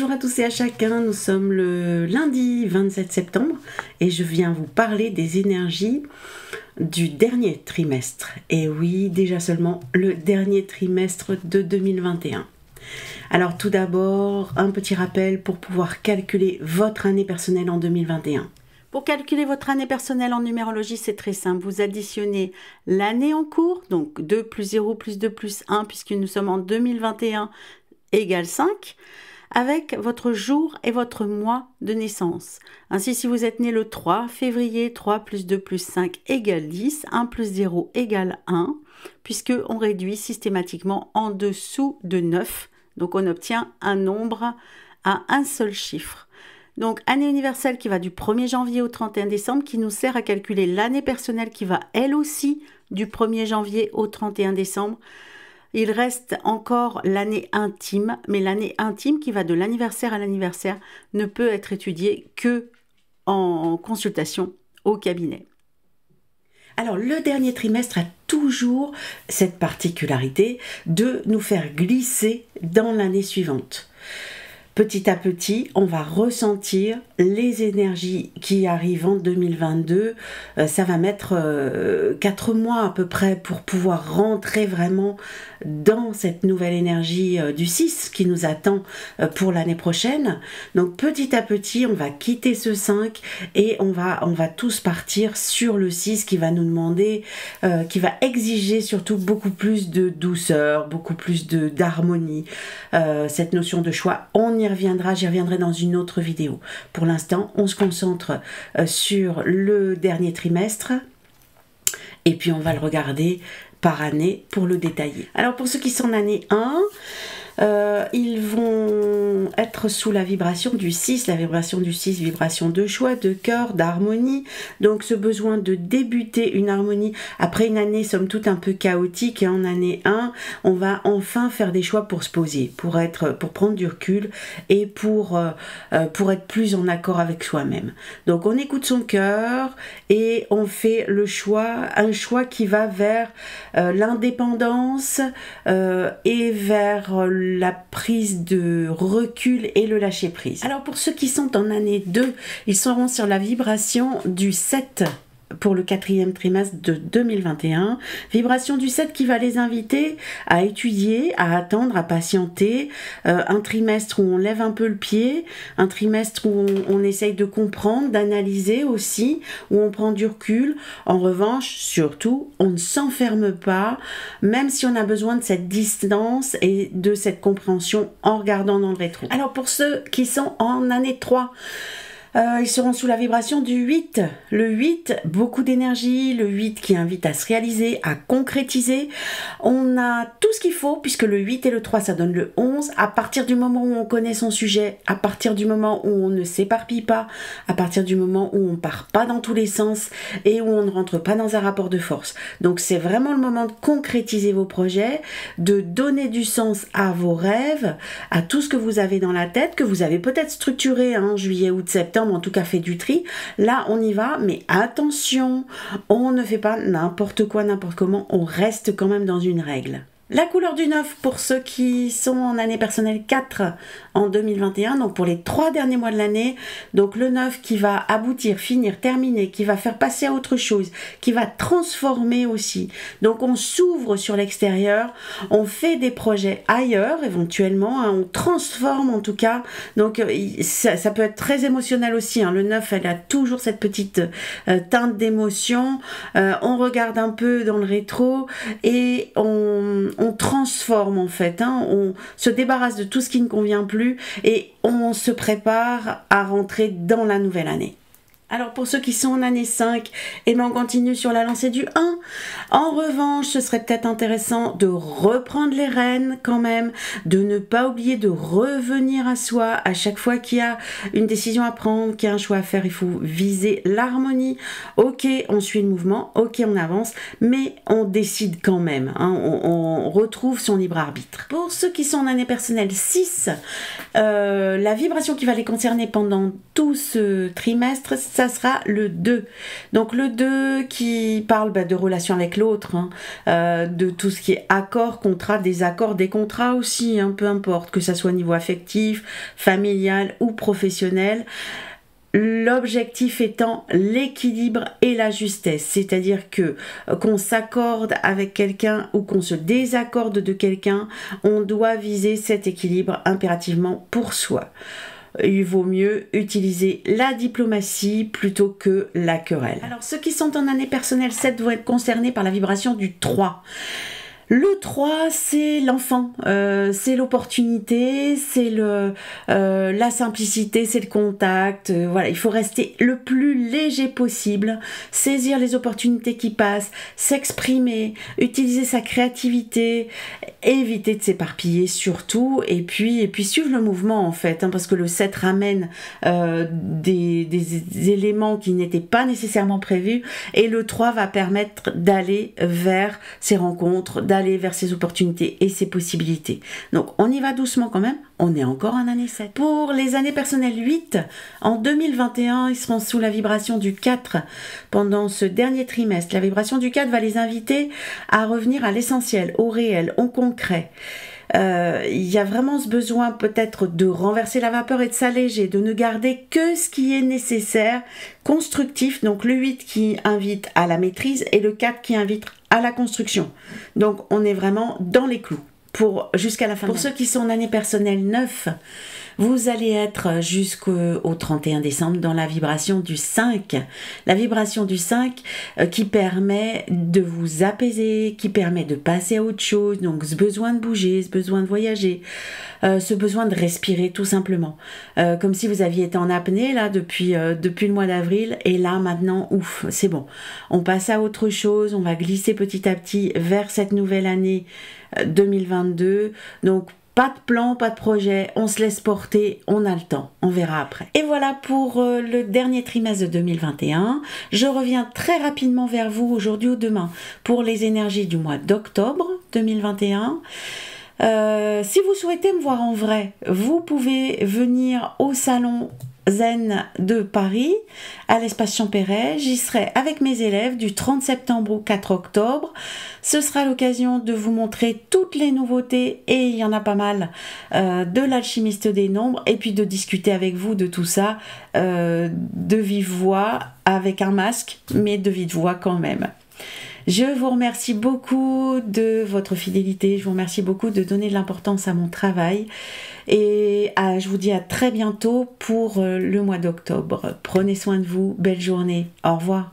Bonjour à tous et à chacun, nous sommes le lundi 27 septembre et je viens vous parler des énergies du dernier trimestre. Et oui, déjà seulement le dernier trimestre de 2021. Alors tout d'abord, un petit rappel pour pouvoir calculer votre année personnelle en 2021. Pour calculer votre année personnelle en numérologie, c'est très simple. Vous additionnez l'année en cours, donc 2 plus 0 plus 2 plus 1, puisque nous sommes en 2021, égale 5, avec votre jour et votre mois de naissance. Ainsi, si vous êtes né le 3 février, 3 plus 2 plus 5 égale 10, 1 plus 0 égale 1, puisqu'on réduit systématiquement en dessous de 9. Donc, on obtient un nombre à un seul chiffre. Donc, année universelle qui va du 1er janvier au 31 décembre, qui nous sert à calculer l'année personnelle qui va elle aussi du 1er janvier au 31 décembre. Il reste encore l'année intime, mais l'année intime qui va de l'anniversaire à l'anniversaire ne peut être étudiée que en consultation au cabinet. Alors, le dernier trimestre a toujours cette particularité de nous faire glisser dans l'année suivante. Petit à petit, on va ressentir les énergies qui arrivent en 2022. Ça va mettre 4 mois à peu près pour pouvoir rentrer vraiment dans cette nouvelle énergie du 6 qui nous attend pour l'année prochaine. Donc petit à petit, on va quitter ce 5 et on va tous partir sur le 6 qui va nous demander, qui va exiger surtout beaucoup plus de douceur, beaucoup plus d'harmonie. Cette notion de choix, j'y reviendrai dans une autre vidéo. Pour l'instant, on se concentre sur le dernier trimestre et puis on va le regarder par année pour le détailler. Alors pour ceux qui sont en année 1, ils vont être sous la vibration du 6, vibration de choix, de cœur, d'harmonie. Donc ce besoin de débuter une harmonie après une année somme toute un peu chaotique, et en année 1, on va enfin faire des choix pour se poser, pour prendre du recul et pour être plus en accord avec soi-même. Donc on écoute son cœur et on fait le choix, un choix qui va vers l'indépendance et vers la prise de recul et le lâcher prise. Alors pour ceux qui sont en année 2, ils seront sur la vibration du 7 pour le 4e trimestre de 2021. Vibration du 7 qui va les inviter à étudier, à attendre, à patienter. Un trimestre où on lève un peu le pied, un trimestre où on essaye de comprendre, d'analyser aussi, où on prend du recul. En revanche, surtout, on ne s'enferme pas, même si on a besoin de cette distance et de cette compréhension en regardant dans le rétro. Alors pour ceux qui sont en année 3, ils seront sous la vibration du 8. Le 8, beaucoup d'énergie, le 8 qui invite à se réaliser, à concrétiser. On a tout ce qu'il faut, puisque le 8 et le 3, ça donne le 11. À partir du moment où on connaît son sujet, à partir du moment où on ne s'éparpille pas, à partir du moment où on part pas dans tous les sens et où on ne rentre pas dans un rapport de force. Donc c'est vraiment le moment de concrétiser vos projets, de donner du sens à vos rêves, à tout ce que vous avez dans la tête, que vous avez peut-être structuré en juillet, août, septembre, en tout cas fait du tri. Là on y va, mais attention, on ne fait pas n'importe quoi, n'importe comment, on reste quand même dans une règle. La couleur du 9 pour ceux qui sont en année personnelle 4 en 2021, donc pour les 3 derniers mois de l'année. Donc le 9 qui va aboutir, finir, terminer, qui va faire passer à autre chose, qui va transformer aussi. Donc on s'ouvre sur l'extérieur, on fait des projets ailleurs éventuellement, hein, on transforme en tout cas. Donc ça peut être très émotionnel aussi, hein. Le 9, elle a toujours cette petite teinte d'émotion. On regarde un peu dans le rétro et on transforme en fait, hein, on se débarrasse de tout ce qui ne convient plus et on se prépare à rentrer dans la nouvelle année. Alors pour ceux qui sont en année 5, eh ben on continue sur la lancée du 1. En revanche, ce serait peut-être intéressant de reprendre les rênes quand même, de ne pas oublier de revenir à soi à chaque fois qu'il y a une décision à prendre, qu'il y a un choix à faire, il faut viser l'harmonie. Ok, on suit le mouvement, ok, on avance, mais on décide quand même, hein, on retrouve son libre arbitre. Pour ceux qui sont en année personnelle 6, la vibration qui va les concerner pendant tout ce trimestre, ça sera le 2. Donc le 2 qui parle de relations avec l'autre, de tout ce qui est accord, contrat, désaccord, des contrats aussi, peu importe, que ça soit au niveau affectif, familial ou professionnel. L'objectif étant l'équilibre et la justesse, c'est-à-dire que qu'on s'accorde avec quelqu'un ou qu'on se désaccorde de quelqu'un, on doit viser cet équilibre impérativement pour soi. Il vaut mieux utiliser la diplomatie plutôt que la querelle. Alors ceux qui sont en année personnelle 7 vont être concernés par la vibration du 3. Le 3, c'est l'enfant, c'est l'opportunité, c'est la simplicité, c'est le contact. Voilà, il faut rester le plus léger possible, saisir les opportunités qui passent, s'exprimer, utiliser sa créativité, éviter de s'éparpiller surtout, et puis suivre le mouvement en fait, parce que le 7 ramène des éléments qui n'étaient pas nécessairement prévus, et le 3 va permettre d'aller vers ces rencontres, d'aller vers ses opportunités et ses possibilités. Donc on y va doucement quand même, on est encore en année 7. Pour les années personnelles 8, en 2021, ils seront sous la vibration du 4 pendant ce dernier trimestre. La vibration du 4 va les inviter à revenir à l'essentiel, au réel, au concret. Il y a vraiment ce besoin peut-être de renverser la vapeur et de s'alléger, de ne garder que ce qui est nécessaire, constructif, donc le 8 qui invite à la maîtrise et le 4 qui invite à la construction. Donc on est vraiment dans les clous jusqu'à la fin. Pour ceux qui sont en année personnelle 9, vous allez être jusqu'au 31 décembre dans la vibration du 5. La vibration du 5 qui permet de vous apaiser, qui permet de passer à autre chose. Donc ce besoin de bouger, ce besoin de voyager, ce besoin de respirer tout simplement. Comme si vous aviez été en apnée là depuis le mois d'avril, et là maintenant, ouf, c'est bon. On passe à autre chose, on va glisser petit à petit vers cette nouvelle année 2022. Donc pas de plan, pas de projet, on se laisse porter, on a le temps, on verra après. Et voilà pour le dernier trimestre de 2021. Je reviens très rapidement vers vous aujourd'hui ou demain pour les énergies du mois d'octobre 2021. Si vous souhaitez me voir en vrai, vous pouvez venir au salon Zen de Paris, à l'espace Champéret. J'y serai avec mes élèves du 30 septembre au 4 octobre. Ce sera l'occasion de vous montrer toutes les nouveautés, et il y en a pas mal, de l'alchimiste des nombres, et puis de discuter avec vous de tout ça de vive voix, avec un masque, mais de vive voix quand même. Je vous remercie beaucoup de votre fidélité, je vous remercie beaucoup de donner de l'importance à mon travail, et je vous dis à très bientôt pour le mois d'octobre. Prenez soin de vous, belle journée, au revoir.